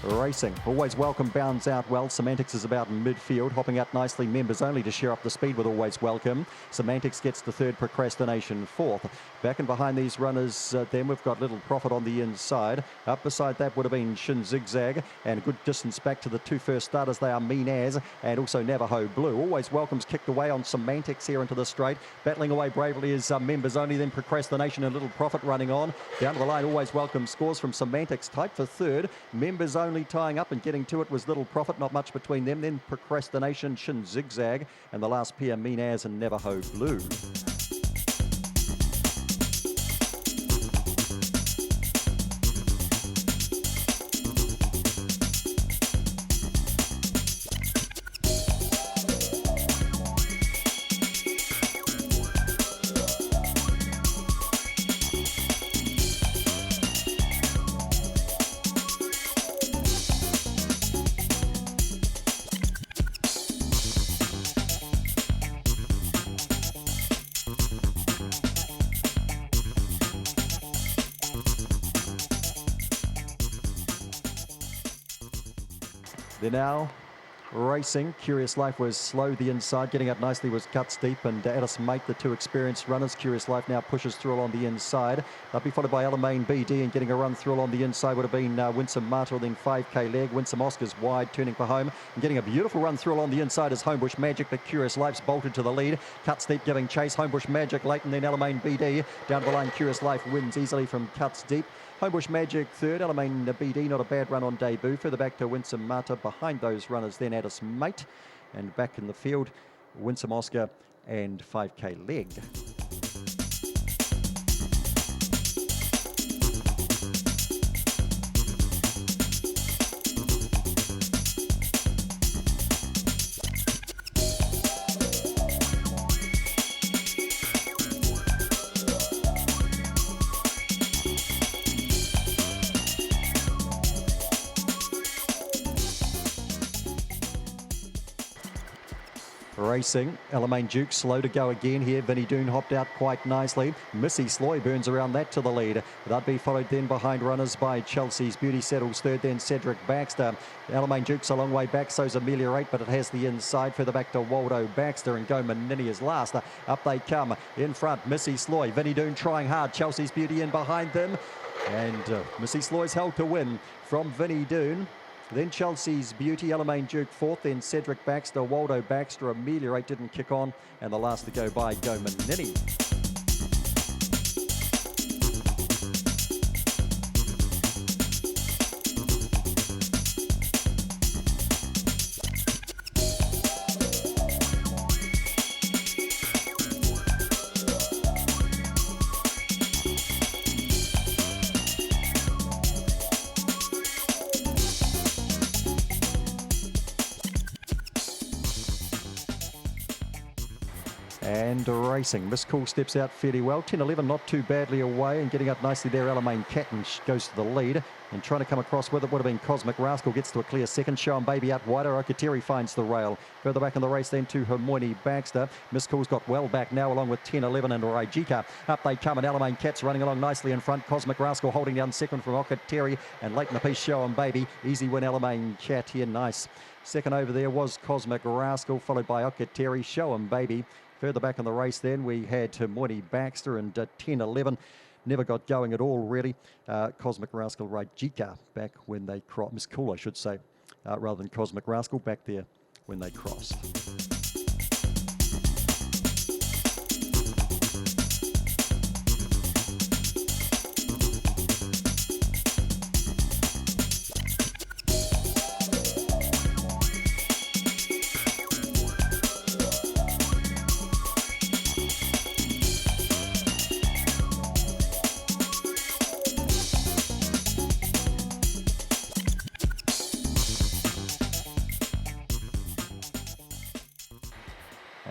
Racing. Always Welcome bounds out well. Semantics is about midfield, hopping out nicely. Members Only to share up the speed with Always Welcome. Semantics gets the third, Procrastination fourth. Back and behind these runners, then we've got Little Profit on the inside. Up beside that would have been Shin Zigzag, and a good distance back to the two first starters. They are Mean As and also Navajo Blue. Always Welcome's kicked away on Semantics here into the straight. Battling away bravely is Members Only, then Procrastination and Little Profit running on. Down to the line, Always Welcome scores from Semantics, tight for third. Members Only tying up and getting to it was Little Profit, not much between them. Then Procrastination, Shin Zigzag, and the last pair, Mean As and Navajo Blue. They're now racing. Curious Life was slow the inside. Getting up nicely was Cuts Deep and Addis Mate, the two experienced runners. Curious Life now pushes through along the inside. They'll be followed by Alamein BD, and getting a run through along the inside would have been Winsome Martel, then 5K Leg. Winsome Oscar's wide, turning for home. And getting a beautiful run through along the inside is Homebush Magic, but Curious Life's bolted to the lead. Cuts Deep giving chase. Homebush Magic late, and then Alamein BD. Down the line, Curious Life wins easily from Cuts Deep. Homebush Magic third, Alamein BD, not a bad run on debut. Further back to Winsome Marta, behind those runners then Addis Mate. And back in the field, Winsome Oscar and 5K Leg. Racing, Alamein Duke slow to go again here. Vinnie Doon hopped out quite nicely. Missy Sloy burns around that to the lead. They'd be followed then behind runners by Chelsea's Beauty settles third, then Cedric Baxter. Alamein Duke's a long way back, so's Ameliorate, but it has the inside. Further back to Waldo Baxter, and Go Manini is last. Up they come. In front, Missy Sloy. Vinnie Doon trying hard. Chelsea's Beauty in behind them. And Missy Sloy's held to win from Vinnie Doon. Then Chelsea's Beauty, Alamein Duke fourth, then Cedric Baxter, Waldo Baxter, Ameliorate didn't kick on, and the last to go by, Go Manini. And racing. Miss Cool steps out fairly well. 10-11 not too badly away, and getting up nicely there, Alamein Cat, and goes to the lead. And trying to come across with it would have been Cosmic Rascal. Gets to a clear second. Show 'em Baby out wider. Okateri finds the rail. Further back in the race then to Hermione Baxter. Miss Cool's got well back now along with 10-11 and Raijika. Up they come, and Alamein Cat's running along nicely in front. Cosmic Rascal holding down second from Okateri, and late in the piece, Show 'em Baby. Easy win, Alamein Cat here, nice. Second over there was Cosmic Rascal, followed by Okateri, Show 'em Baby. Further back in the race then, we had Moini Baxter and 10-11. Never got going at all, really. Cosmic Rascal, Raijika back when they crossed. Miss Cool, I should say, rather than Cosmic Rascal, back there when they crossed.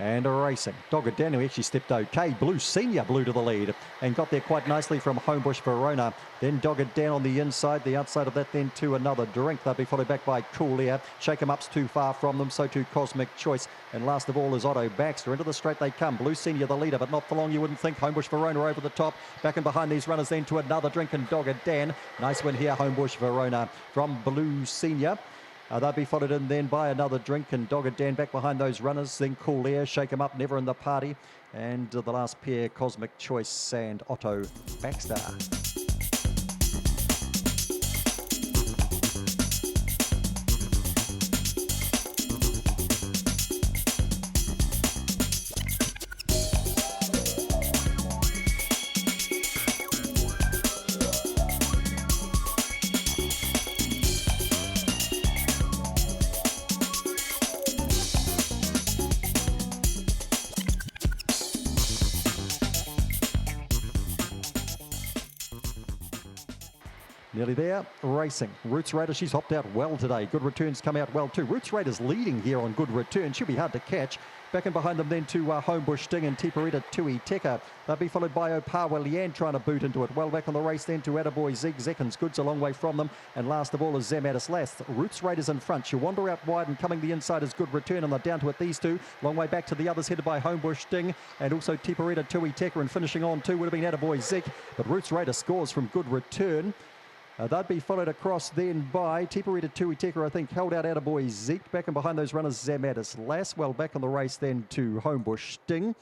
And racing. Dogged Down, who actually stepped okay. Blue Senior blew to the lead and got there quite nicely from Homebush Verona. Then Dogged Down on the inside. The outside of that then to Another Drink. They'll be followed back by Cool Air. Shake 'em Up's too far from them. So too Cosmic Choice. And last of all is Otto Baxter. Into the straight they come. Blue Senior the leader, but not for long you wouldn't think. Homebush Verona over the top. Back and behind these runners then to Another Drink and Dogged Dan. Nice win here, Homebush Verona from Blue Senior. They'll be followed in then by Another Drink and Dogged Dan back behind those runners. Then Cool Air, Shake 'em Up, Never in the Party. And the last pair, Cosmic Choice and Otto Baxter. Nearly there, racing. Roots Raider, she's hopped out well today. Good Returns come out well too. Roots Raider's leading here on Good Return. She'll be hard to catch. Back and behind them then to Homebush Sting and Tiparita Tui Teka. They'll be followed by Opawa Leanne trying to boot into it. Well back on the race then to Attaboy Zig. Zekins Good's a long way from them. And last of all is Zamatis Last. Roots Raiders in front. She'll wander out wide and coming the inside is Good Return. And they're down to it, these two. Long way back to the others headed by Homebush Sting. And also Tiparita Tui Teka, and finishing on two would have been Attaboy Zig. But Roots Raider scores from Good Return. They'd be followed across then by Tiparita Tui Teka, I think, held out Attaboy Zeke. Back and behind those runners, Zamatis Lass. Well back on the race then to Homebush Sting.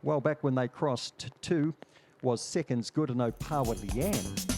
Well back when they crossed two was Seconds Good and Opawa Leanne.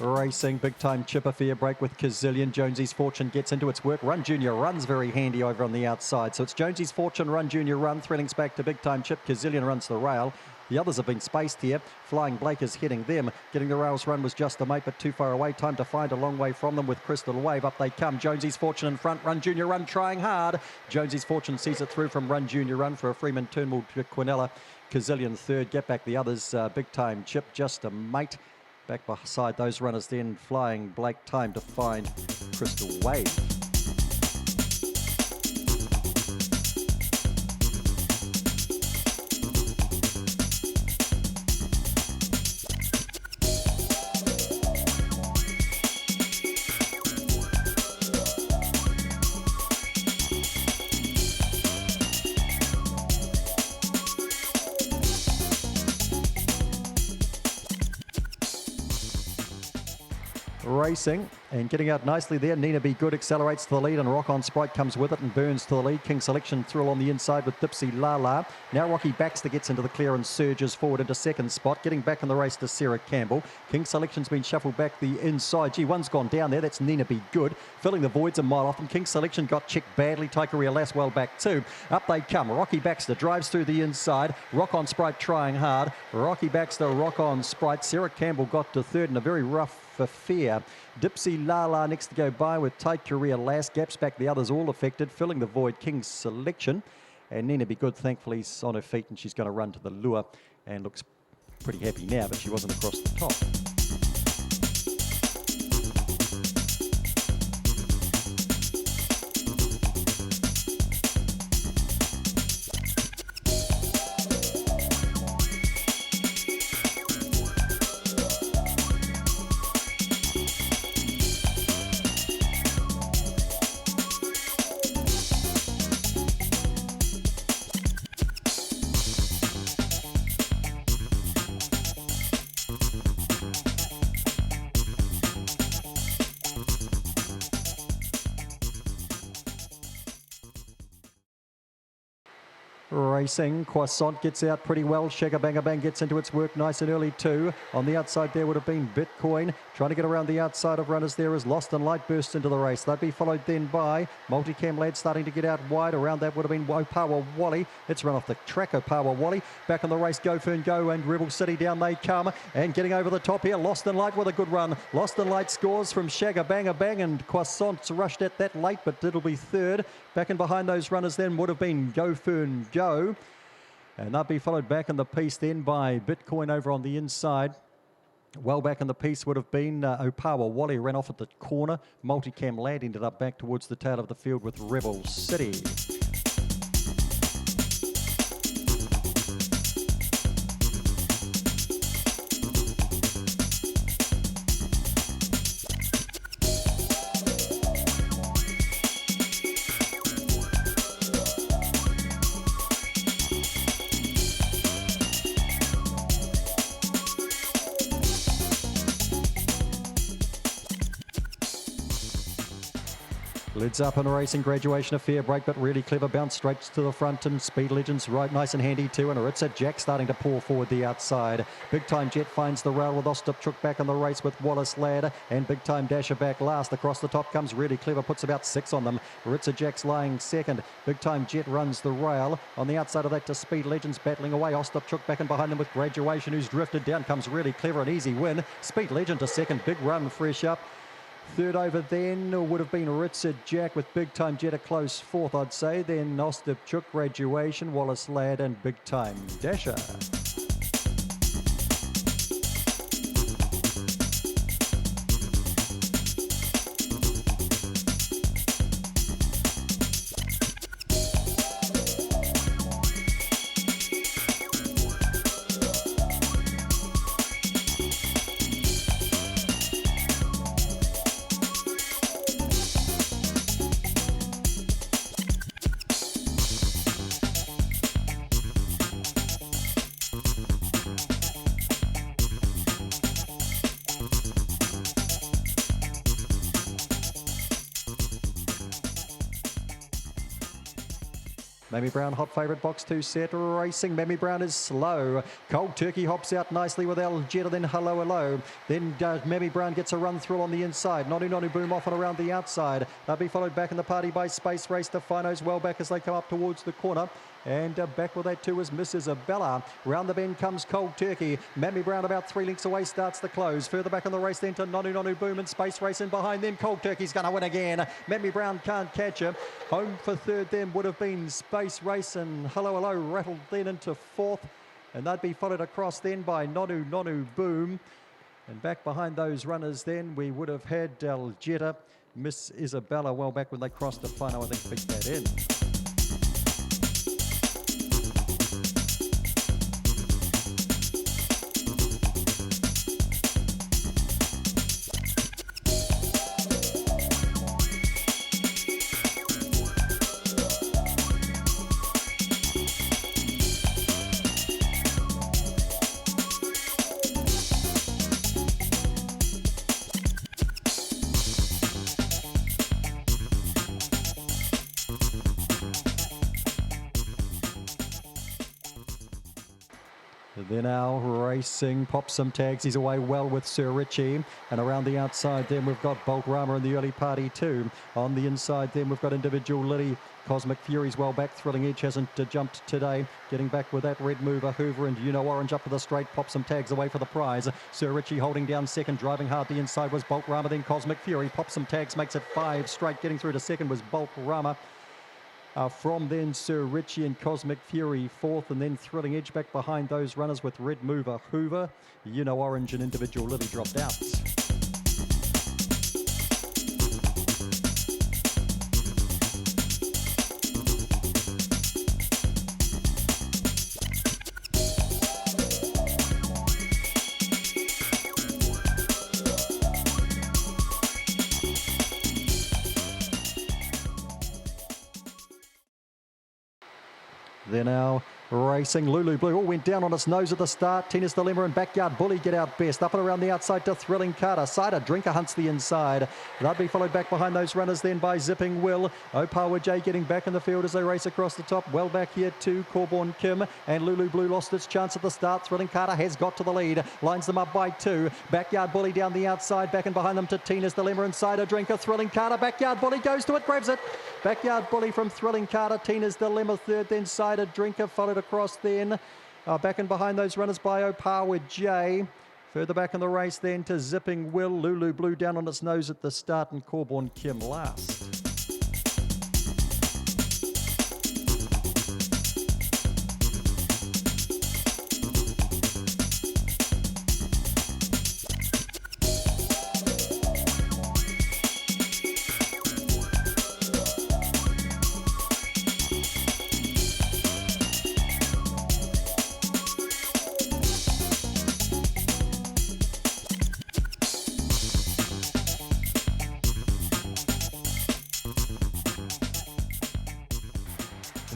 Racing, big time chipper fair break with Kazillion. Jonesy's Fortune gets into its work. Run Junior Run's very handy over on the outside. So it's Jonesy's Fortune, Run Junior Run. Threadings back to big time chip. Kazillion runs the rail. The others have been spaced here. Flying Blake is heading them. Getting the rails run was just a mate, but too far away. Time to find a long way from them with Crystal Wave. Up they come. Jonesy's Fortune in front. Run Junior Run trying hard. Jonesy's Fortune sees it through from Run Junior Run for a Freeman Turnbull to Quinella. Kazillion third. Get back the others. Big time chip, just a mate. Back beside those runners then, Flying Blake. Time to find Crystal Wave. Racing and getting out nicely there. Nina Be Good accelerates to the lead and Rock On Sprite comes with it and burns to the lead. King Selection thrill on the inside with Dipsy Lala. Now Rocky Baxter gets into the clear and surges forward into second spot. Getting back in the race to Sarah Campbell. King Selection's been shuffled back the inside. Gee, one's gone down there. That's Nina Be Good. Filling the voids a mile off them. King Selection got checked badly. Taikaria Lass well back too. Up they come. Rocky Baxter drives through the inside. Rock On Sprite trying hard. Rocky Baxter, Rock On Sprite. Sarah Campbell got to third in a very rough affair. Dipsy Lala next to go by with Tight Career Lass. Gaps back the others all affected. Filling the void, King's Selection. And Nina Be Good, thankfully, is on her feet and she's going to run to the lure and looks pretty happy now, but she wasn't across the top. Racing, Croissant gets out pretty well. Shagga Banga Bang gets into its work nice and early too. On the outside there would have been Bitcoin. Trying to get around the outside of runners there is Lost and Light burst into the race. They'd be followed then by Multicam Lad starting to get out wide. Around that would have been Opawa Wally. It's run off the track, Opawa Wally. Back in the race, Go Fern Go and Rebel City down they come. And getting over the top here, Lost and Light with a good run. Lost and Light scores from Shagga Banga Bang, and Croissant's rushed at that late, but it'll be third. Back in behind those runners then would have been Go Fern Go. And they'll be followed back in the piece then by Bitcoin over on the inside. Well back in the piece would have been Opawa Wally, ran off at the corner. Multicam Lad ended up back towards the tail of the field with Rebel City. Lids up and racing, Graduation, a fair break, but really clever bounce straight to the front, and Speed Legends right nice and handy too, and Aritza Jack starting to pour forward the outside. Big Time Jet finds the rail with Ostapchuk back in the race with Wallace Ladd, and Big Time Dasher back last. Across the top comes Really Clever, puts about 6 on them. Aritza Jack's lying second. Big Time Jet runs the rail. On the outside of that to Speed Legends battling away. Ostapchuk back in behind them with Graduation, who's drifted down. Comes Really Clever, an easy win. Speed Legend to second, big run, fresh up. Third over then would have been Aritza Jack with Big Time Jet a close fourth, I'd say. Then Ostapchuk, Graduation, Wallace Ladd and Big Time Dasher. Mammy Brown, hot favourite, box 2 set, racing. Mammy Brown is slow. Cold Turkey hops out nicely with El Jetta, then Hello Hello. Then Mammy Brown gets a run through on the inside. Nonu Nonu Boom off and around the outside. They'll be followed back in the party by Space Race. Defino's well back as they come up towards the corner. And back with that too is Miss Isabella. Round the bend comes Cold Turkey. Mammy Brown about 3 lengths away starts the close. Further back in the race then to Nonu Nonu Boom and Space Race in behind them. Cold Turkey's going to win again. Mammy Brown can't catch her. Home for third then would have been Space Race, and Hello Hello rattled then into fourth. And they'd be followed across then by Nonu Nonu Boom. And back behind those runners then we would have had El Jetta. Miss Isabella well back when they crossed the final, I think picked that in. They're now racing, pops some tags. He's away well with Sir Richie. And around the outside then we've got Bolt Rama in the early party too. On the inside then we've got Individual Lily. Cosmic Fury's well back. Thrilling Edge hasn't jumped today. Getting back with that Red Mover, Hoover and You Know Orange up to the straight. Pops some tags away for the prize. Sir Richie holding down second. Driving hard the inside was Bolt Rama. Then Cosmic Fury pops some tags, makes it 5 straight. Getting through to second was Bolt Rama. From then Sir Richie and Cosmic Fury fourth, and then Thrilling Edge back behind those runners with Red Mover, Hoover, You Know Orange and Individual Lily dropped out. They're now Racing Lulu Blue all went down on its nose at the start. Tina's Dilemma and Backyard Bully get out best. Up and around the outside to Thrilling Carter. Cider Drinker hunts the inside. They'll be followed back behind those runners then by Zipping Will. Opawa J getting back in the field as they race across the top. Well back here to Corborn Kim. And Lulu Blue lost its chance at the start. Thrilling Carter has got to the lead. Lines them up by 2. Backyard Bully down the outside. Back and behind them to Tina's Dilemma and Cider Drinker. Thrilling Carter. Backyard Bully goes to it. Grabs it. Backyard Bully from Thrilling Carter. Tina's Dilemma third. Then Cider Drinker followed across then. Back and behind those runners by Opawa J. Further back in the race then to Zipping Will. Lulu Blue down on its nose at the start and Corborn Kim last.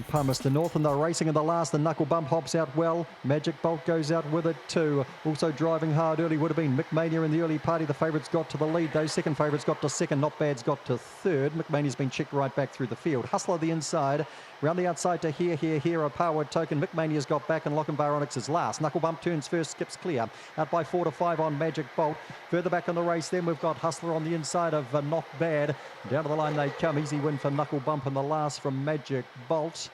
Palmerston North, and they're racing in the last. The Knuckle Bump hops out well. Magic Bolt goes out with it too. Also driving hard early would have been McMania in the early party. The favourites got to the lead. Those second favourites got to second. Not Bad's got to third. McMania's been checked right back through the field. Hustler the inside. Round the outside to Here, a power token. McMania's got back and Lochinvar Onyx is last. Knuckle Bump turns first, skips clear. Out by 4 to 5 on Magic Bolt. Further back in the race then we've got Hustler on the inside of Not Bad. Down to the line they come. Easy win for Knuckle Bump in the last from Magic Bolt.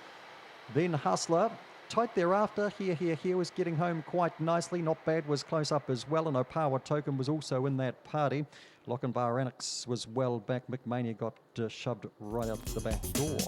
Then Hustler, tight thereafter. Here was getting home quite nicely. Not Bad was close up as well, and Opawa Token was also in that party. Lochinvar Onyx was well back. McMania got shoved right out the back door.